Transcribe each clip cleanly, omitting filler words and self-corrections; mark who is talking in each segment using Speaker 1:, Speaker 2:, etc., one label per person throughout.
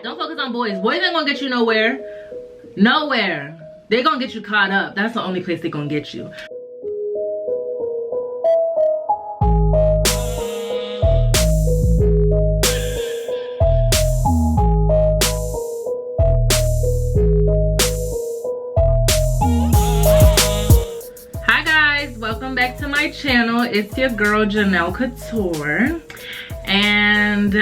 Speaker 1: Don't focus on boys. Boys ain't gonna get you nowhere. Nowhere. They gonna get you caught up. That's the only place they gonna get you. Hi guys, welcome back to my channel. It's your girl Jahnelle Couture. And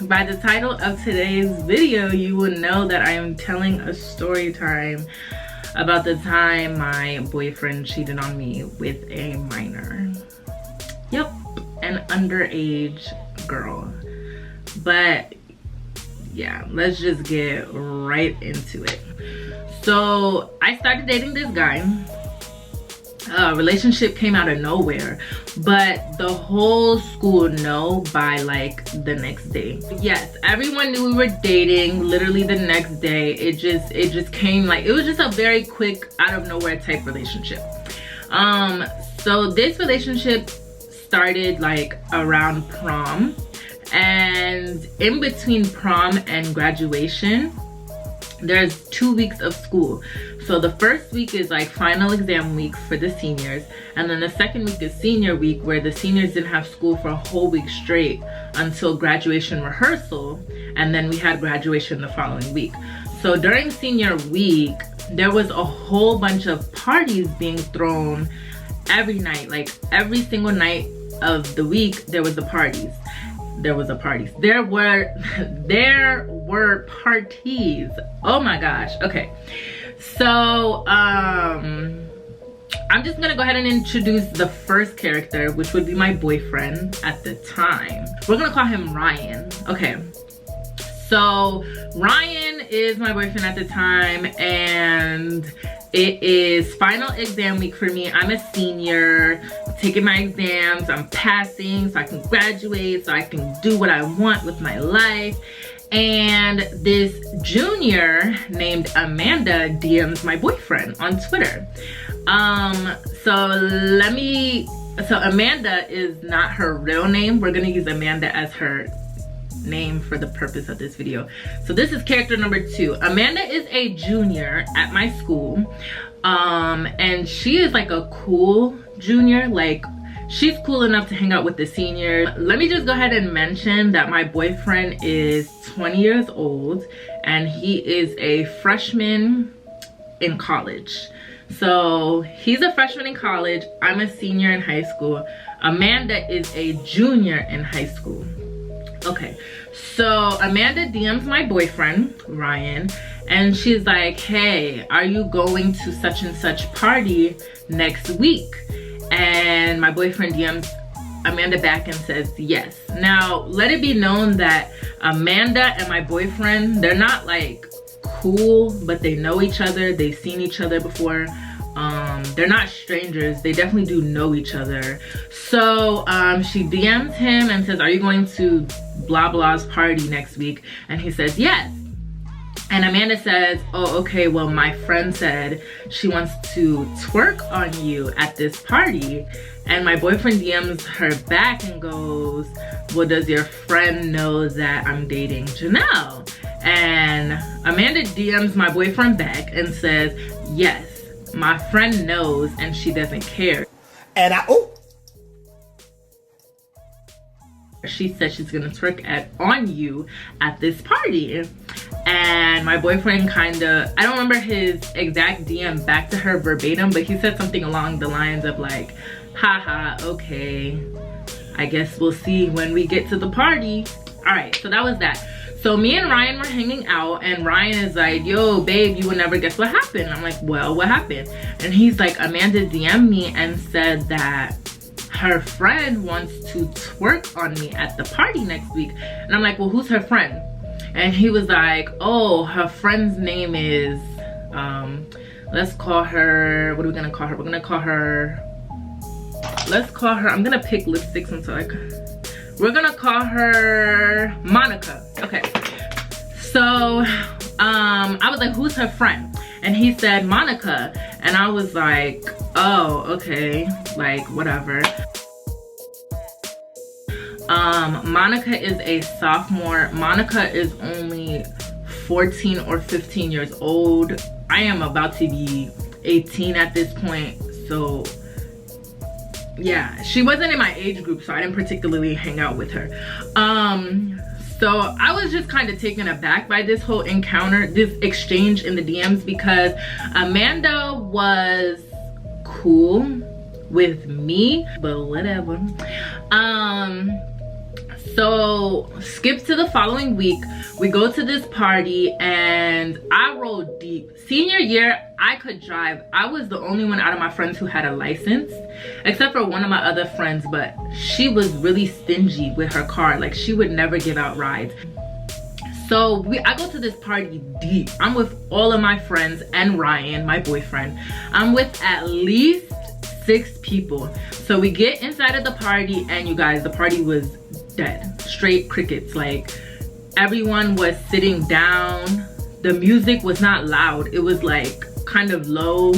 Speaker 1: by the title of today's video, you will know that I am telling a story time about the time my boyfriend cheated on me with a minor. Yep, an underage girl. But yeah, let's just get right into it. So I started dating this guy. Relationship came out of nowhere, but the whole school know by like the next day. Yes, everyone knew we were dating. Literally the next day, it just came like, it was just a very quick out of nowhere type relationship. So this relationship started like around prom, and in between prom and graduation there's 2 weeks of school. So the first week is like final exam week for the seniors, and then the second week is senior week, where the seniors didn't have school for a whole week straight until graduation rehearsal, and then we had graduation the following week. So during senior week there was a whole bunch of parties being thrown every night. Like every single night of the week there was the parties. There were parties. Oh my gosh. Okay, so I'm just gonna go ahead and introduce the first character, which would be my boyfriend at the time. We're gonna call him Ryan. Okay, so Ryan is my boyfriend at the time, and it is final exam week for me. I'm a senior, taking my exams, I'm passing so I can graduate, so I can do what I want with my life. And this junior named Amanda DMs my boyfriend on Twitter. So Amanda is not her real name. We're gonna use Amanda as her name for the purpose of this video. So this is character number 2. Amanda is a junior at my school, and she is like a cool junior. Like, she's cool enough to hang out with the seniors. Let me just go ahead and mention that my boyfriend is 20 years old and he is a freshman in college. So he's a freshman in college, I'm a senior in high school, Amanda is a junior in high school. Okay, so Amanda DMs my boyfriend Ryan, and she's like, hey, are you going to such and such party next week? And my boyfriend DMs Amanda back and says yes. Now let it be known that Amanda and my boyfriend, they're not like cool, but they know each other, they've seen each other before. They're not strangers, they definitely do know each other. So she DMs him and says, are you going to blah blah's party next week? And he says yes. And Amanda says, oh, okay, well, my friend said she wants to twerk on you at this party. And my boyfriend DMs her back and goes, well, does your friend know that I'm dating Jahnelle? And Amanda DMs my boyfriend back and says, yes, my friend knows and she doesn't care. And she said she's gonna twerk on you at this party. And my boyfriend kinda, I don't remember his exact DM back to her verbatim, but he said something along the lines of like, haha, okay, I guess we'll see when we get to the party. All right, so that was that. So me and Ryan were hanging out, and Ryan is like, yo babe, you would never guess what happened. I'm like, well, what happened? And he's like, Amanda DM'd me and said that her friend wants to twerk on me at the party next week. And I'm like, well, who's her friend? And he was like, oh, her friend's name is let's call her, what are we gonna call her? We're gonna call her, I'm gonna pick lipsticks until we're gonna call her Monica. Okay, so I was like, who's her friend? And he said Monica, and I was like, oh, okay, like whatever. Monica is a sophomore. Monica is only 14 or 15 years old. I am about to be 18 at this point, so yeah, she wasn't in my age group, so I didn't particularly hang out with her. So I was just kind of taken aback by this whole encounter, this exchange in the DMs, because Amanda was cool with me, but whatever. So skip to the following week, we go to this party and I rolled deep. Senior year, I could drive. I was the only one out of my friends who had a license, except for one of my other friends, but she was really stingy with her car. Like, she would never give out rides. So I go to this party deep. I'm with all of my friends and Ryan, my boyfriend. I'm with at least 6 people. So we get inside of the party, and you guys, the party was dead. Straight crickets. Like, everyone was sitting down. The music was not loud. It was like kind of low,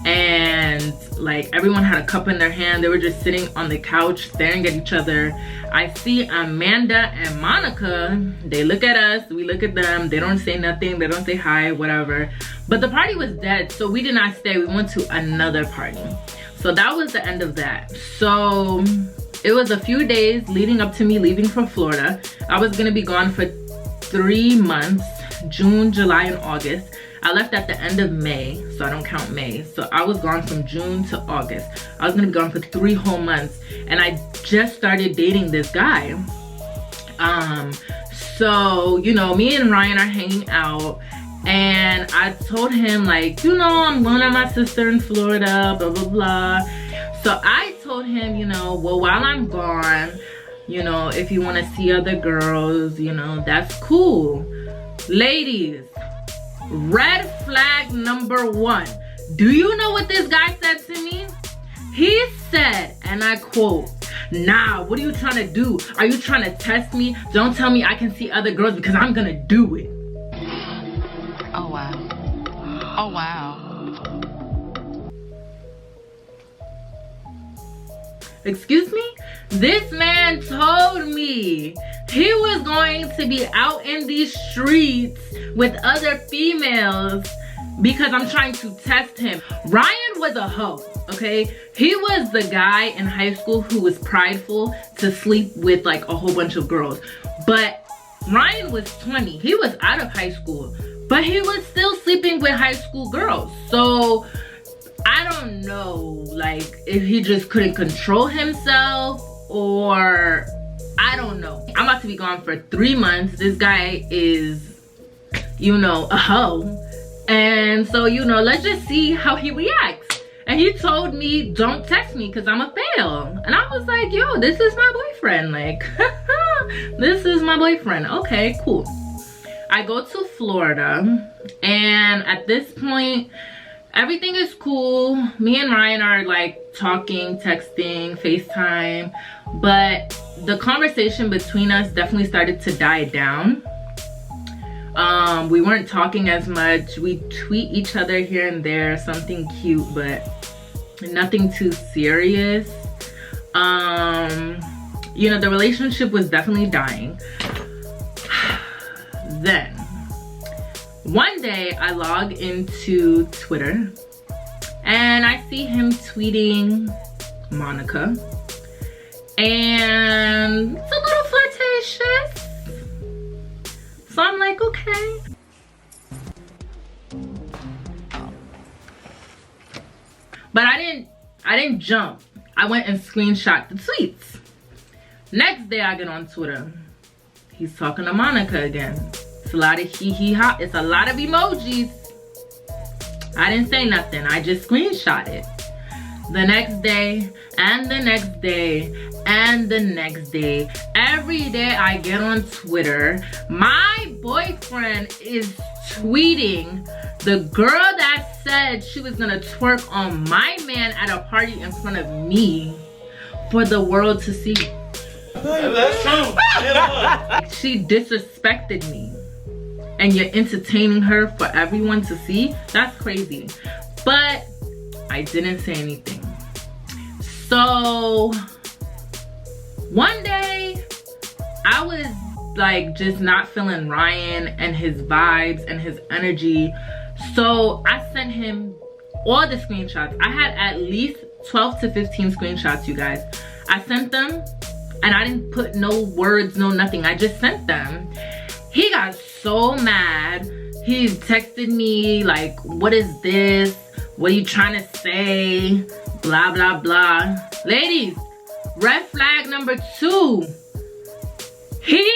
Speaker 1: and like everyone had a cup in their hand. They were just sitting on the couch staring at each other. I see Amanda and Monica. They look at us, we look at them. They don't say nothing, they don't say hi, whatever. But the party was dead, so we did not stay. We went to another party. So that was the end of that. So it was a few days leading up to me leaving for Florida. I was gonna be gone for 3 months, June, July, and August. I left at the end of May, so I don't count May. So I was gone from June to August. I was gonna be gone for 3 whole months, and I just started dating this guy. So, you know, me and Ryan are hanging out, and I told him, like, you know, I'm going to my sister in Florida, blah, blah, blah. So I told him, you know, well, while I'm gone, you know, if you want to see other girls, you know, that's cool. Ladies, red flag number 1. Do you know what this guy said to me? He said, and I quote, "Nah, what are you trying to do? Are you trying to test me? Don't tell me I can see other girls because I'm gonna do it."
Speaker 2: Oh, wow. Oh, wow.
Speaker 1: Excuse me? This man told me he was going to be out in these streets with other females because I'm trying to test him. Ryan was a hoe, okay? He was the guy in high school who was prideful to sleep with like a whole bunch of girls. But Ryan was 20. He was out of high school, but he was still sleeping with high school girls. So I don't know, like, if he just couldn't control himself, or I don't know. I'm about to be gone for 3 months. This guy is, you know, a hoe. And so, you know, let's just see how he reacts. And he told me, don't text me because I'm a fail. And I was like, yo, this is my boyfriend. Like, this is my boyfriend. Okay, cool. I go to Florida, and at this point, everything is cool. Me and Ryan are like talking, texting, FaceTime, but the conversation between us definitely started to die down. We weren't talking as much. We tweet each other here and there, something cute, but nothing too serious. You know, the relationship was definitely dying. Then one day I log into Twitter and I see him tweeting Monica, and it's a little flirtatious. So I'm like, okay. But I didn't jump. I went and screenshot the tweets. Next day I get on Twitter. He's talking to Monica again. It's a lot of hee ha. It's a lot of emojis. I didn't say nothing. I just screenshot it. The next day, and the next day, and the next day. Every day I get on Twitter, my boyfriend is tweeting the girl that said she was gonna twerk on my man at a party in front of me for the world to see.
Speaker 3: That's true.
Speaker 1: She disrespected me, and you're entertaining her for everyone to see? That's crazy. But I didn't say anything. So one day I was like just not feeling Ryan and his vibes and his energy. So I sent him all the screenshots. I had at least 12 to 15 screenshots, you guys. I sent them and I didn't put no words, no nothing. I just sent them. He got so mad. He texted me like, what is this? What are you trying to say? Blah, blah, blah. Ladies, red flag number 2. He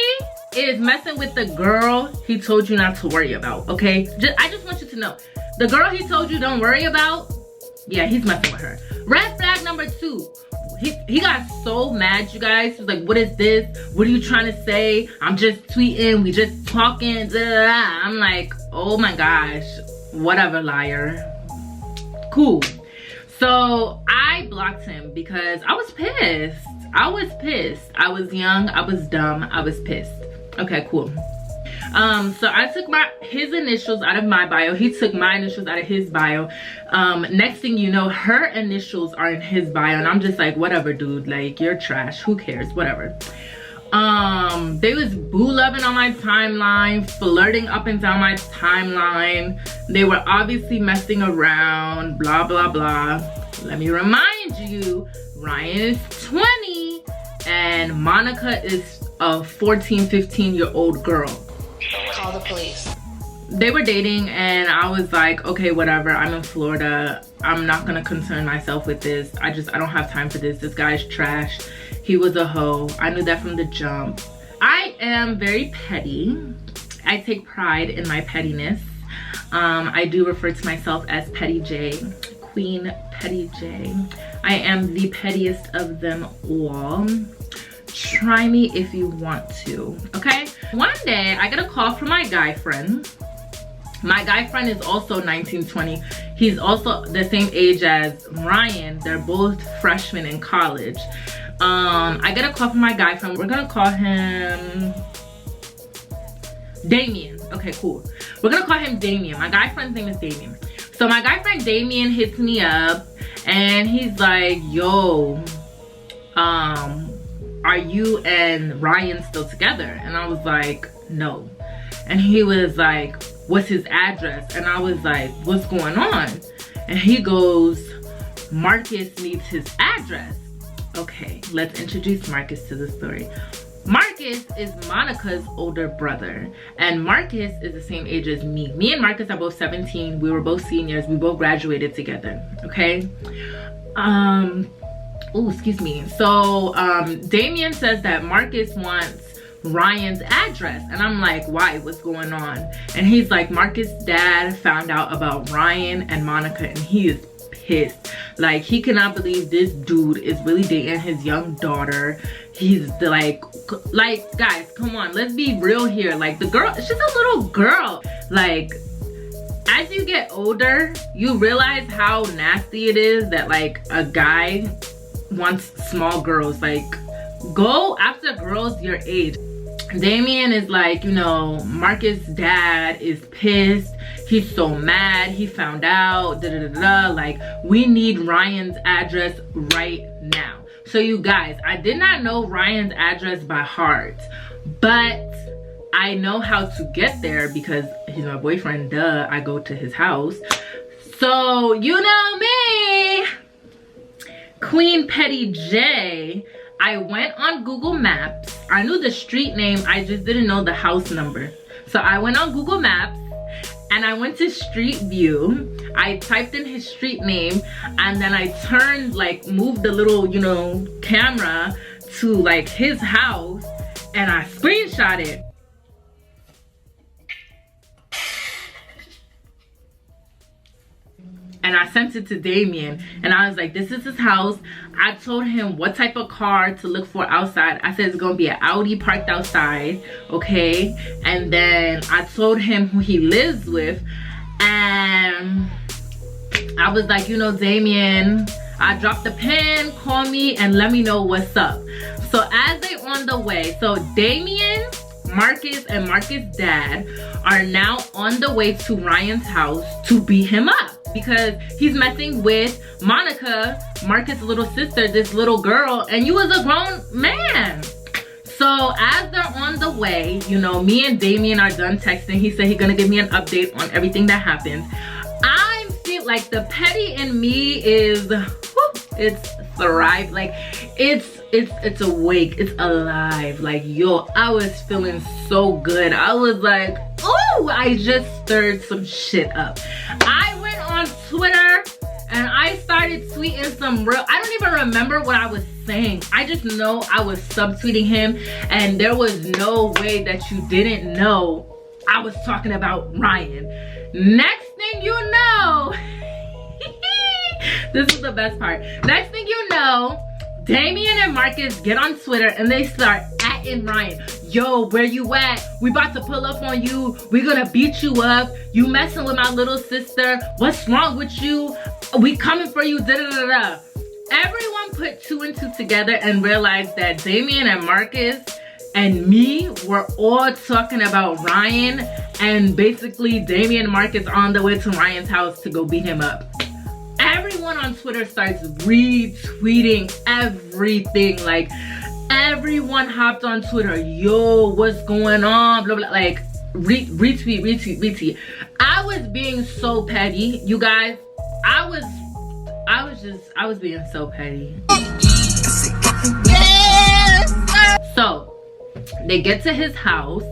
Speaker 1: is messing with the girl he told you not to worry about, okay? I just want you to know. The girl he told you don't worry about, yeah, he's messing with her. Red flag number 2. He got so mad, you guys. He was like, what is this? What are you trying to say? I'm just tweeting. We just talking. Da, da, da. I'm like, oh my gosh. Whatever, liar. Cool. So I blocked him because I was pissed. I was pissed. I was young. I was dumb. I was pissed. Okay, cool. So I took his initials out of my bio. He took my initials out of his bio. Next thing you know, her initials are in his bio, and I'm just like, whatever, dude. Like, you're trash. Who cares? Whatever. They was boo loving on my timeline, flirting up and down my timeline. They were obviously messing around. Blah blah blah. Let me remind you, Ryan is 20 and Monica is a 14-15-year-old girl.
Speaker 2: Call the police.
Speaker 1: They were dating and I was like, okay, whatever. I'm in Florida. I'm not gonna concern myself with this. I don't have time for this. This guy's trash. He was a hoe. I knew that from the jump. I am very petty. I take pride in my pettiness. I do refer to myself as Petty J, Queen Petty J. I am the pettiest of them all. Try me if you want to, okay? One day I get a call from my guy friend. My guy friend is also 19-20. He's also the same age as Ryan. They're both freshmen in college. I get a call from my guy friend. We're gonna call him Damien. Okay, cool. We're gonna call him Damien. My guy friend's name is Damien. So my guy friend Damien hits me up and he's like, yo, are you and Ryan still together? And I was like, no. And he was like, what's his address? And I was like, what's going on? And he goes, Marcus needs his address. Okay, let's introduce Marcus to the story. Marcus is Monica's older brother, and Marcus is the same age as me. Me and Marcus are both 17. We were both seniors. We both graduated together, okay? Oh, excuse me. So Damien says that Marcus wants Ryan's address, and I'm like, why? What's going on? And he's like, Marcus' dad found out about Ryan and Monica, and he is pissed. Like, he cannot believe this dude is really dating his young daughter. He's like guys, come on, let's be real here. Like, the girl, she's a little girl. Like, as you get older, you realize how nasty it is that like a guy wants small girls. Like, go after girls your age. Damien is like, you know, Marcus' dad is pissed. He's so mad. He found out. Da, da, da, da. Like, we need Ryan's address right now. So you guys, I did not know Ryan's address by heart, but I know how to get there because he's my boyfriend. Duh, I go to his house. So you know me, Queen Petty J. I went on Google Maps. I knew the street name, I just didn't know the house number. So I went on Google Maps and I went to Street View. I typed in his street name and then I turned, like, moved the little, you know, camera to like his house and I screenshot it. And I sent it to Damien and I was like, this is his house. I told him what type of car to look for outside. I said it's gonna be an Audi parked outside, okay? And then I told him who he lives with, and I was like, you know, Damien, I dropped the pin, call me and let me know what's up. So as they on the way, so Damien, Marcus, and Marcus' dad are now on the way to Ryan's house to beat him up because he's messing with Monica, Marcus' little sister, this little girl, and you was a grown man. So So as they're on the way, you know, me and Damien are done texting. He said he's gonna give me an update on everything that happens. I feel like the petty in me is, it's thrive. Like it's awake, it's alive. Like, yo, I was feeling so good. I was like, oh, I just stirred some shit up. I went on Twitter and I started tweeting some real, I don't even remember what I was saying. I just know I was subtweeting him, and there was no way that you didn't know I was talking about Ryan. Next thing you know, this is the best part. Next thing you know, Damien and Marcus get on Twitter and they start atting Ryan. Yo, where you at? We about to pull up on you. We gonna beat you up. You messing with my little sister. What's wrong with you? We coming for you, da da da da. Everyone put 2 and 2 together and realized that Damien and Marcus and me were all talking about Ryan, and basically Damien and Marcus on the way to Ryan's house to go beat him up. Everyone on Twitter starts retweeting everything. Like, everyone hopped on Twitter. Yo, what's going on? Blah, blah, like, retweet. I was being so petty, you guys. I was being so petty. So, they get to his house.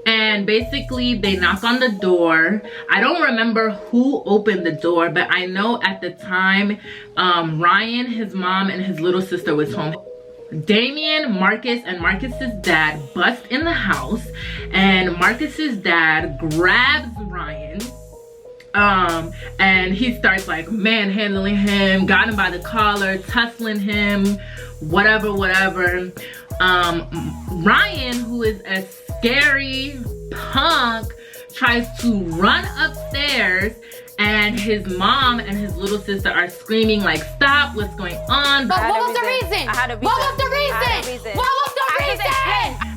Speaker 1: And basically they knock on the door. I don't remember who opened the door, but I know at the time Ryan, his mom, and his little sister was home. Damien, Marcus, and Marcus's dad bust in the house, and Marcus's dad grabs Ryan and he starts like manhandling him, got him by the collar, tussling him, whatever. Ryan, who is a scary punk, tries to run upstairs, and his mom and his little sister are screaming like, stop, what's going on?
Speaker 2: But what was the reason? What was the reason?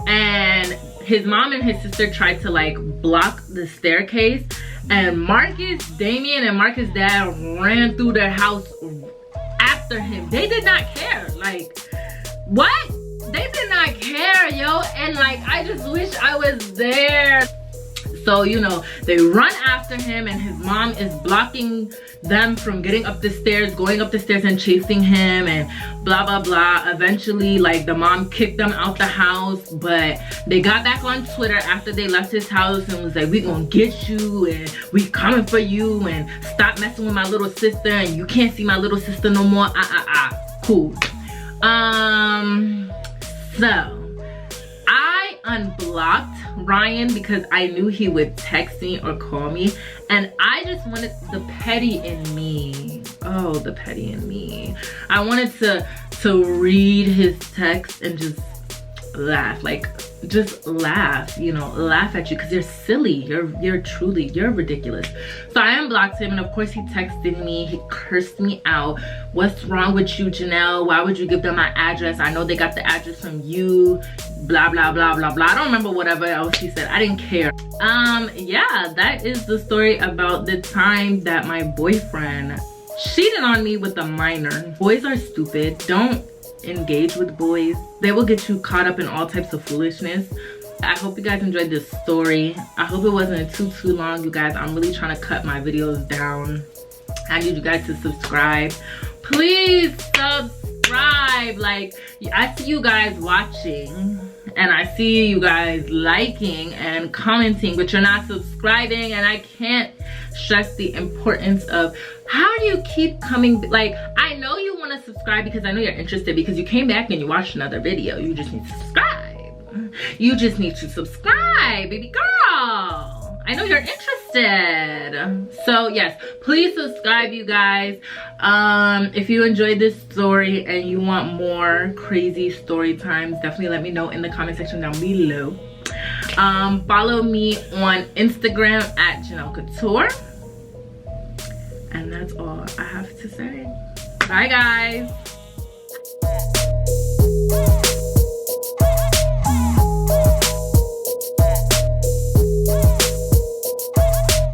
Speaker 1: And his mom and his sister tried to like block the staircase, and Marcus, Damien, and Marcus' dad ran through their house after him. They did not care. Like, what? They did not care, yo. And like, I just wish I was there. So, you know, they run after him, and his mom is blocking them from getting up the stairs, going up the stairs and chasing him, and blah blah blah. Eventually, like, the mom kicked them out the house, but they got back on Twitter after they left his house and was like, we gonna get you, and we coming for you, and stop messing with my little sister, and you can't see my little sister no more. Cool. So I unblocked Ryan because I knew he would text me or call me, and I just wanted the petty in me. Oh, the petty in me. I wanted to read his text and just laugh, like, just laugh, you know, laugh at you because you're silly. You're ridiculous. So I unblocked him, and of course he texted me. He cursed me out. What's wrong with you, Jahnelle? Why would you give them my address? I know they got the address from you. Blah blah blah blah blah. I don't remember whatever else he said. I didn't care. Yeah, that is the story about the time that my boyfriend cheated on me with a minor. Boys are stupid. Don't engage with boys. They will get you caught up in all types of foolishness. I hope you guys enjoyed this story. I hope it wasn't too long, you guys. I'm really trying to cut my videos down. I need you guys to subscribe. Please subscribe. Like, I see you guys watching, and I see you guys liking and commenting, but you're not subscribing, and I can't stress the importance of how do you keep coming. Like, I know you want to subscribe because I know you're interested, because you came back and you watched another video. You just need to subscribe. You just need to subscribe, baby girl. I know you're interested. So yes, please subscribe, you guys. If you enjoyed this story and you want more crazy story times, definitely let me know in the comment section down below. Follow me on Instagram at Jahnelle Couture. And that's all I have to say. Bye, guys.